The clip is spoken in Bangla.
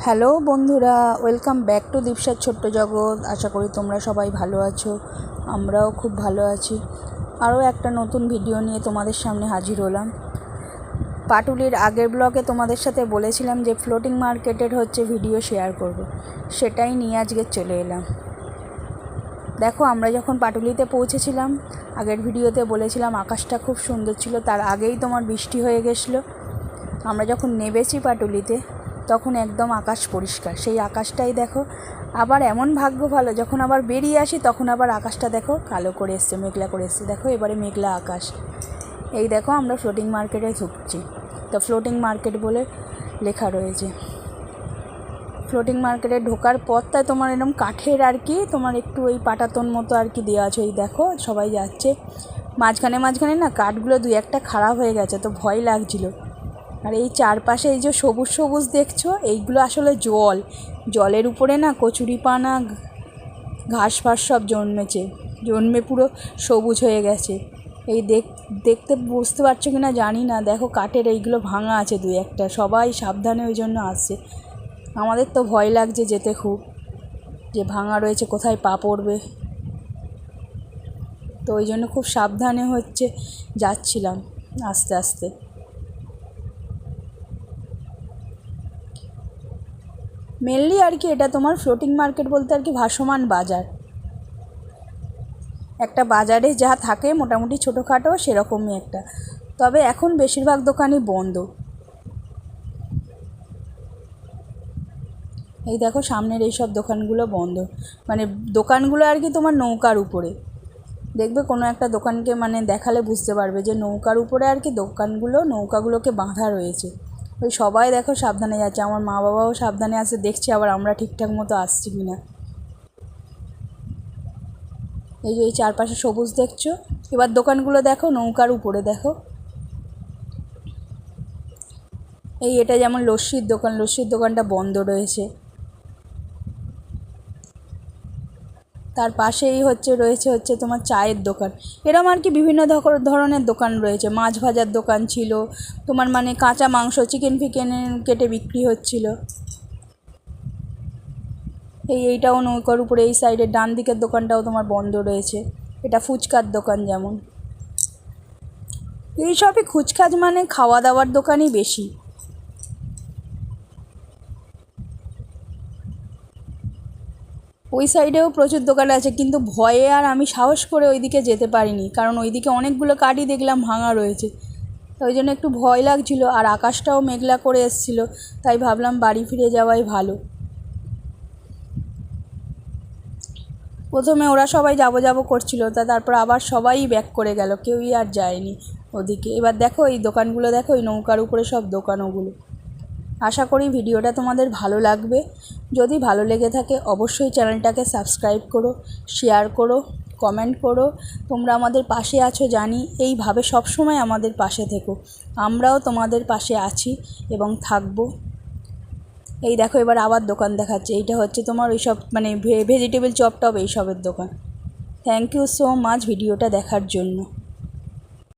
হ্যালো বন্ধুরা, ওয়েলকাম ব্যাক টু দীপসার ছোট্ট জগৎ। আশা করি তোমরা সবাই ভালো আছো, আমরাও খুব ভালো আছি। আরও একটা নতুন ভিডিও নিয়ে তোমাদের সামনে হাজির হলাম। পাটুলির আগের ব্লগে তোমাদের সাথে বলেছিলাম যে ফ্লোটিং মার্কেটের ভিডিও শেয়ার করব, সেটাই নিয়ে আজকে চলে এলাম। দেখো, আমরা যখন পাটুলিতে পৌঁছেছিলাম, আগের ভিডিওতে বলেছিলাম আকাশটা খুব সুন্দর ছিল, তার আগেই তোমার বৃষ্টি হয়ে গেছিলো। আমরা যখন নেমেছি পাটুলিতে তখন একদম আকাশ পরিষ্কার, সেই আকাশটাই দেখো। আবার এমন ভাগ্য ভালো, যখন আবার বেরিয়ে আসি তখন আবার আকাশটা দেখো কালো করে এসছে, মেঘলা করে এসছে। দেখো এবারে মেঘলা আকাশ। এই দেখো আমরা ফ্লোটিং মার্কেটে ঢুকছি, তো ফ্লোটিং মার্কেট বলে লেখা রয়েছে। ফ্লোটিং মার্কেটে ঢোকার পথটা তোমার এরকম কাঠের তোমার একটু ওই পাটাতন মতো দেওয়া আছে। এই দেখো সবাই যাচ্ছে, মাঝখানে মাঝখানে না কাঠগুলো দুই একটা খারাপ হয়ে গেছে, তো ভয় লাগছিলো। আর এই চারপাশে এই যে সবুজ সবুজ দেখছো, এইগুলো আসলে জলের উপরে না কচুরিপানা ঘাস ফাস সব জন্মে পুরো সবুজ হয়ে গেছে। এই দেখতে বুঝতে পারছো কি না জানি না, দেখো কাঠের এইগুলো ভাঙা আছে দুই একটা, সবাই সাবধানে ওই জন্য আসছে। আমাদের তো ভয় লাগছে যেতে খুব, যে ভাঙা রয়েছে কোথায় পা পড়বে, তো ওই জন্য খুব সাবধানে যাচ্ছিলাম আস্তে আস্তে। মেনলি এটা তোমার ফ্লোটিং মার্কেট বলতে ভাসমান বাজার। একটা বাজারে যা থাকে মোটামুটি ছোটোখাটো সেরকমই একটা, তবে এখন বেশিরভাগ দোকানই বন্ধ। এই দেখো সামনের এইসব দোকানগুলো বন্ধ, মানে দোকানগুলো তোমার নৌকার উপরে। দেখবে কোনো একটা দোকানকে দেখালে বুঝতে পারবে যে নৌকার উপরে নৌকাগুলোকে বাঁধা রয়েছে। ওই সবাই দেখো সাবধানে যাচ্ছে, আমার মা বাবাও সাবধানে আসছে, দেখছি আবার আমরা ঠিকঠাক মতো আসছি কি না। এই যে এই চারপাশে সবুজ দেখছো, এবার দোকানগুলো দেখো নৌকার উপরে দেখো। এটা যেমন লস্যির দোকানটা বন্ধ রয়েছে। তার পাশেই রয়েছে তোমার চায়ের দোকান। এরম বিভিন্ন ধরনের দোকান রয়েছে। মাছ ভাজার দোকান ছিল তোমার, কাঁচা মাংস চিকেন কেটে বিক্রি হচ্ছিল। এইটাও নৌকার উপরে। এই সাইডে ডান দিকের দোকানটাও তোমার বন্ধ রয়েছে, এটা ফুচকার দোকান। যেমন এইসবই খুচখাচ খাওয়া দাওয়ার দোকানই বেশি। ওই সাইডেও প্রচুর দোকান আছে, কিন্তু ভয়ে আর আমি সাহস করে ওইদিকে যেতে পারিনি, কারণ ওইদিকে অনেকগুলো কাঠই দেখলাম ভাঙা রয়েছে, ওই জন্য একটু ভয় লাগছিল। আর আকাশটাও মেঘলা করে এসেছিলো, তাই ভাবলাম বাড়ি ফিরে যাওয়াই ভালো। প্রথমে ওরা সবাই যাবো করছিল, তারপর আবার সবাই ব্যাক করে গেল, কেউই আর যায়নি ওদিকে। এবার দেখো এই দোকানগুলো দেখো, এই নৌকার উপরে সব দোকান ওগুলো। আশা করি ভিডিওটা তোমাদের ভালো লাগবে। যদি ভালো লেগে থাকে অবশ্যই চ্যানেলটাকে সাবস্ক্রাইব করো, শেয়ার করো, কমেন্ট করো। তোমরা আমাদের পাশে আছো জানি, এইভাবে সবসময় আমাদের পাশে থেকো। আমরাও তোমাদের পাশে আছি এবং থাকবো। এই দেখো এবার আবার দোকান দেখাচ্ছে, এইটা তোমার ওইসব ভেজিটেবল চপ টপ এইসবের দোকান। থ্যাংক ইউ সো মাচ ভিডিওটা দেখার জন্য।